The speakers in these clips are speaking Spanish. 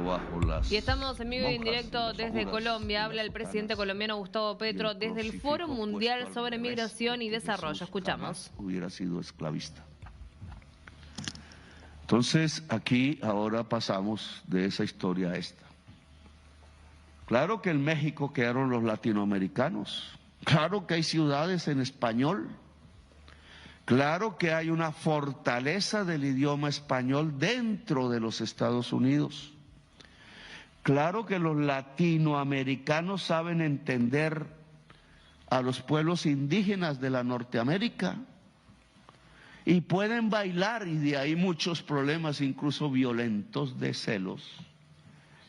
bajo las... Y estamos en vivo y en directo desde Colombia. Habla el presidente colombiano Gustavo Petro desde el Foro Mundial sobre Migración y Desarrollo. Escuchamos. Hubiera sido esclavista. Entonces, aquí ahora pasamos de esa historia a esta. Claro que en México quedaron los latinoamericanos. Claro que hay ciudades en español. Claro que hay una fortaleza del idioma español dentro de los Estados Unidos. Claro que los latinoamericanos saben entender a los pueblos indígenas de la Norteamérica y pueden bailar, y de ahí muchos problemas, incluso violentos, de celos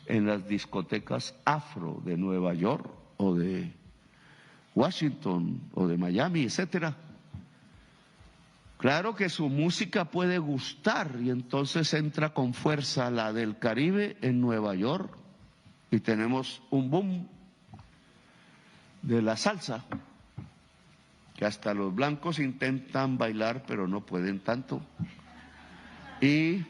en las discotecas afro de Nueva York o de Washington o de Miami, etcétera. Claro que su música puede gustar y entonces entra con fuerza la del Caribe en Nueva York y tenemos un boom de la salsa, que hasta los blancos intentan bailar pero no pueden tanto. Y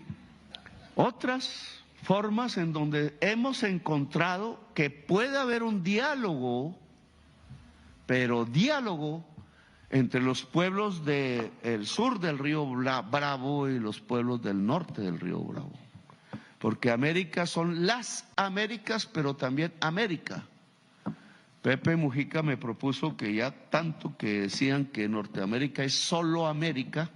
otras formas en donde hemos encontrado que puede haber un diálogo, pero diálogo entre los pueblos del sur del río Bravo y los pueblos del norte del río Bravo. Porque América son las Américas, pero también América. Pepe Mujica me propuso que ya tanto que decían que Norteamérica es solo América,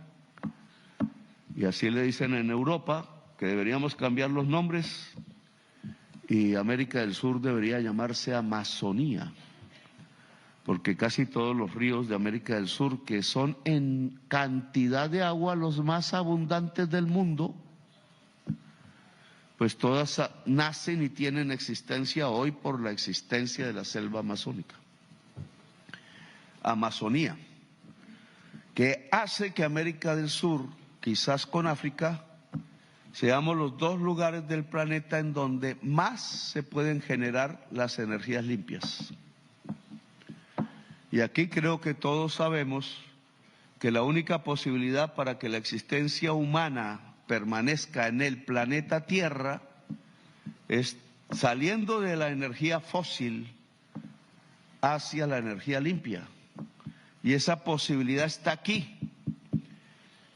y así le dicen en Europa, que deberíamos cambiar los nombres, y América del Sur debería llamarse Amazonía, porque casi todos los ríos de América del Sur, que son en cantidad de agua los más abundantes del mundo, pues todas nacen y tienen existencia hoy por la existencia de la selva amazónica. Amazonía, que hace que América del Sur, quizás con África, seamos los dos lugares del planeta en donde más se pueden generar las energías limpias. Y aquí creo que todos sabemos que la única posibilidad para que la existencia humana permanezca en el planeta Tierra es saliendo de la energía fósil hacia la energía limpia. Y esa posibilidad está aquí.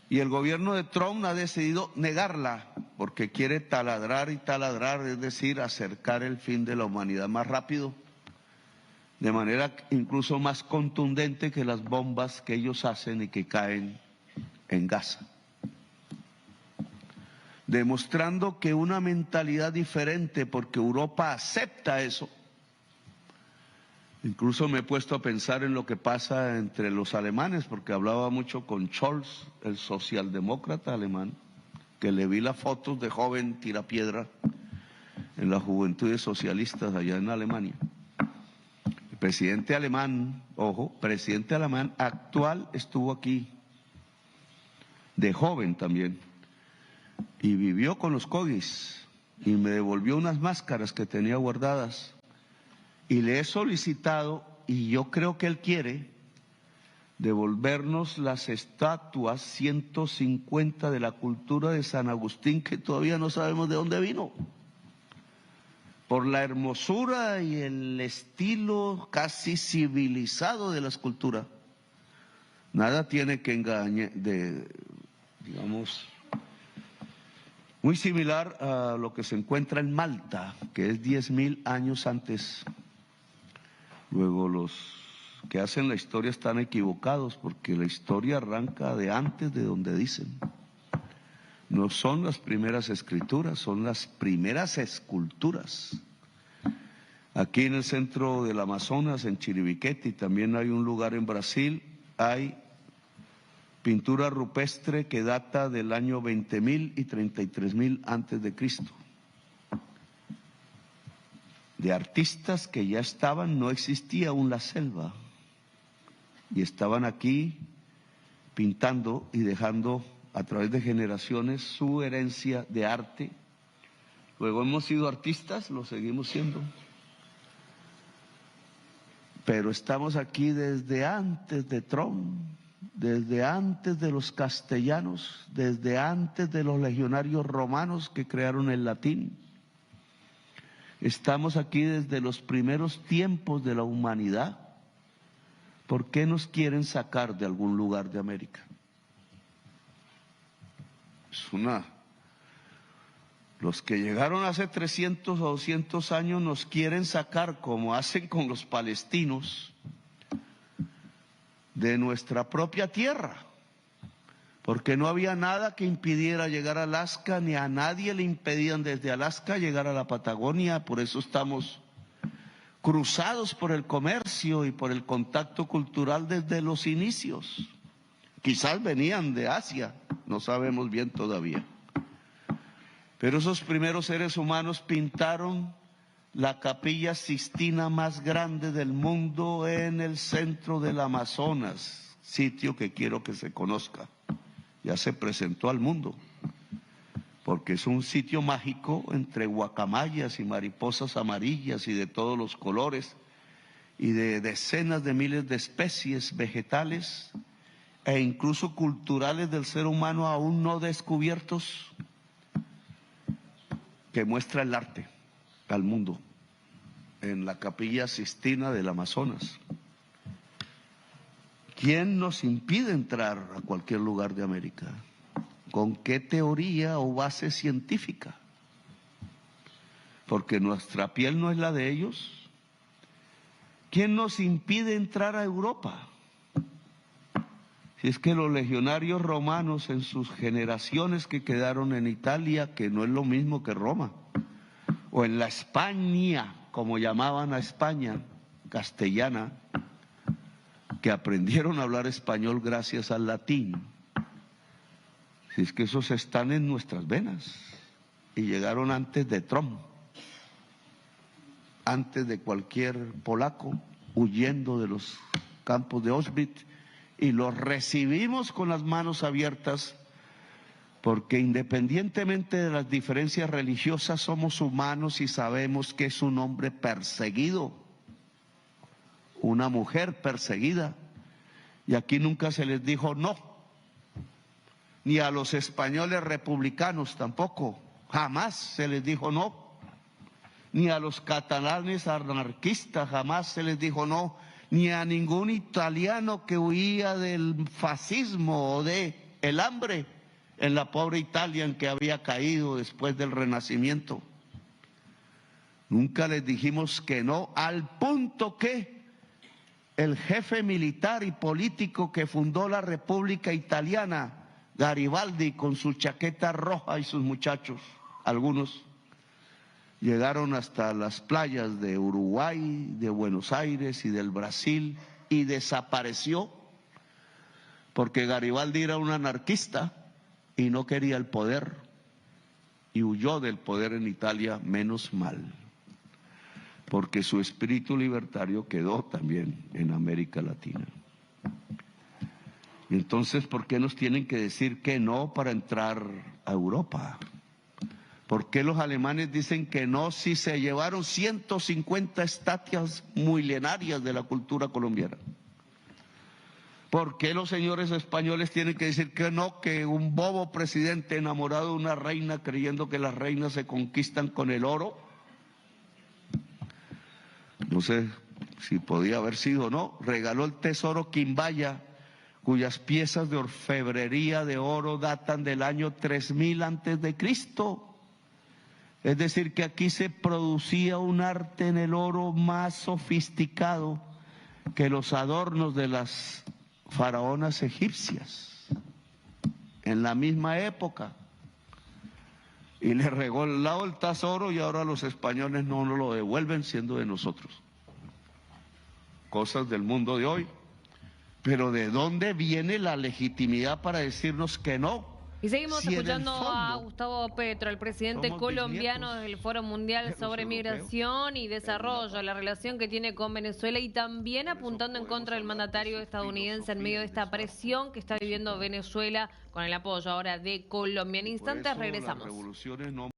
Y el gobierno de Trump ha decidido negarla porque quiere taladrar y taladrar, es decir, acercar el fin de la humanidad más rápido, de manera incluso más contundente que las bombas que ellos hacen y que caen en Gaza. Demostrando que una mentalidad diferente, porque Europa acepta eso. Incluso me he puesto a pensar en lo que pasa entre los alemanes, porque hablaba mucho con Scholz, el socialdemócrata alemán, que le vi las fotos de joven tirapiedra en las juventudes socialistas allá en Alemania. El presidente alemán, ojo, presidente alemán actual estuvo aquí, de joven también, y vivió con los Kogis y me devolvió unas máscaras que tenía guardadas y le he solicitado, y yo creo que él quiere, devolvernos las estatuas 150 de la cultura de San Agustín, que todavía no sabemos de dónde vino, por la hermosura y el estilo casi civilizado de la escultura. Nada tiene que engañar, digamos, muy similar a lo que se encuentra en Malta, que es 10.000 años antes. Luego los que hacen la historia están equivocados, porque la historia arranca de antes de donde dicen. No son las primeras escrituras, son las primeras esculturas. Aquí en el centro del Amazonas, en Chiribiquete, y también hay un lugar en Brasil, hay pintura rupestre que data del año 20.000 y 33.000 antes de Cristo. De artistas que ya estaban, no existía aún la selva, y estaban aquí pintando y dejando a través de generaciones su herencia de arte. Luego hemos sido artistas, lo seguimos siendo, pero estamos aquí desde antes de Trump, desde antes de los castellanos, desde antes de los legionarios romanos que crearon el latín. Estamos aquí desde los primeros tiempos de la humanidad. ¿Por qué nos quieren sacar de algún lugar de América? Los que llegaron hace 300 o 200 años nos quieren sacar, como hacen con los palestinos, de nuestra propia tierra, porque no había nada que impidiera llegar a Alaska, ni a nadie le impedían desde Alaska llegar a la Patagonia. Por eso estamos cruzados por el comercio y por el contacto cultural desde los inicios. Quizás venían de Asia, no sabemos bien todavía. Pero esos primeros seres humanos pintaron la Capilla Sixtina más grande del mundo en el centro del Amazonas, sitio que quiero que se conozca. Ya se presentó al mundo, porque es un sitio mágico entre guacamayas y mariposas amarillas y de todos los colores, y de decenas de miles de especies vegetales e incluso culturales del ser humano aún no descubiertos, que muestra el arte al mundo en la Capilla Sixtina del Amazonas. ¿Quién nos impide entrar a cualquier lugar de América? ¿Con qué teoría o base científica? Porque nuestra piel no es la de ellos. ¿Quién nos impide entrar a Europa? Si es que los legionarios romanos en sus generaciones que quedaron en Italia, que no es lo mismo que Roma, o en la España, como llamaban a España, castellana, que aprendieron a hablar español gracias al latín. Si es que esos están en nuestras venas y llegaron antes de Trump, antes de cualquier polaco, huyendo de los campos de Auschwitz, y los recibimos con las manos abiertas, porque independientemente de las diferencias religiosas somos humanos y sabemos que es un hombre perseguido, una mujer perseguida, y aquí nunca se les dijo no, ni a los españoles republicanos tampoco, jamás se les dijo no, ni a los catalanes anarquistas jamás se les dijo no, ni a ningún italiano que huía del fascismo o de el hambre en la pobre Italia en que había caído después del Renacimiento. Nunca les dijimos que no, al punto que el jefe militar y político que fundó la República Italiana, Garibaldi, con su chaqueta roja y sus muchachos, algunos, llegaron hasta las playas de Uruguay, de Buenos Aires y del Brasil y desapareció porque Garibaldi era un anarquista y no quería el poder y huyó del poder en Italia, menos mal, porque su espíritu libertario quedó también en América Latina. Y entonces, ¿por qué nos tienen que decir que no para entrar a Europa? ¿Por qué los alemanes dicen que no si se llevaron 150 estatuas milenarias de la cultura colombiana? ¿Por qué los señores españoles tienen que decir que no, que un bobo presidente enamorado de una reina creyendo que las reinas se conquistan con el oro? No sé si podía haber sido o no, regaló el tesoro Quimbaya, cuyas piezas de orfebrería de oro datan del año 3000 antes de Cristo. Es decir, que aquí se producía un arte en el oro más sofisticado que los adornos de las faraonas egipcias en la misma época. Y le regaló el tesoro y ahora los españoles no nos lo devuelven siendo de nosotros. Cosas del mundo de hoy. Pero ¿de dónde viene la legitimidad para decirnos que no? Y seguimos escuchando a Gustavo Petro, el presidente colombiano del Foro Mundial sobre Migración y Desarrollo, la relación que tiene con Venezuela y también apuntando en contra del mandatario estadounidense en medio de esta presión que está viviendo Venezuela con el apoyo ahora de Colombia. En instantes regresamos.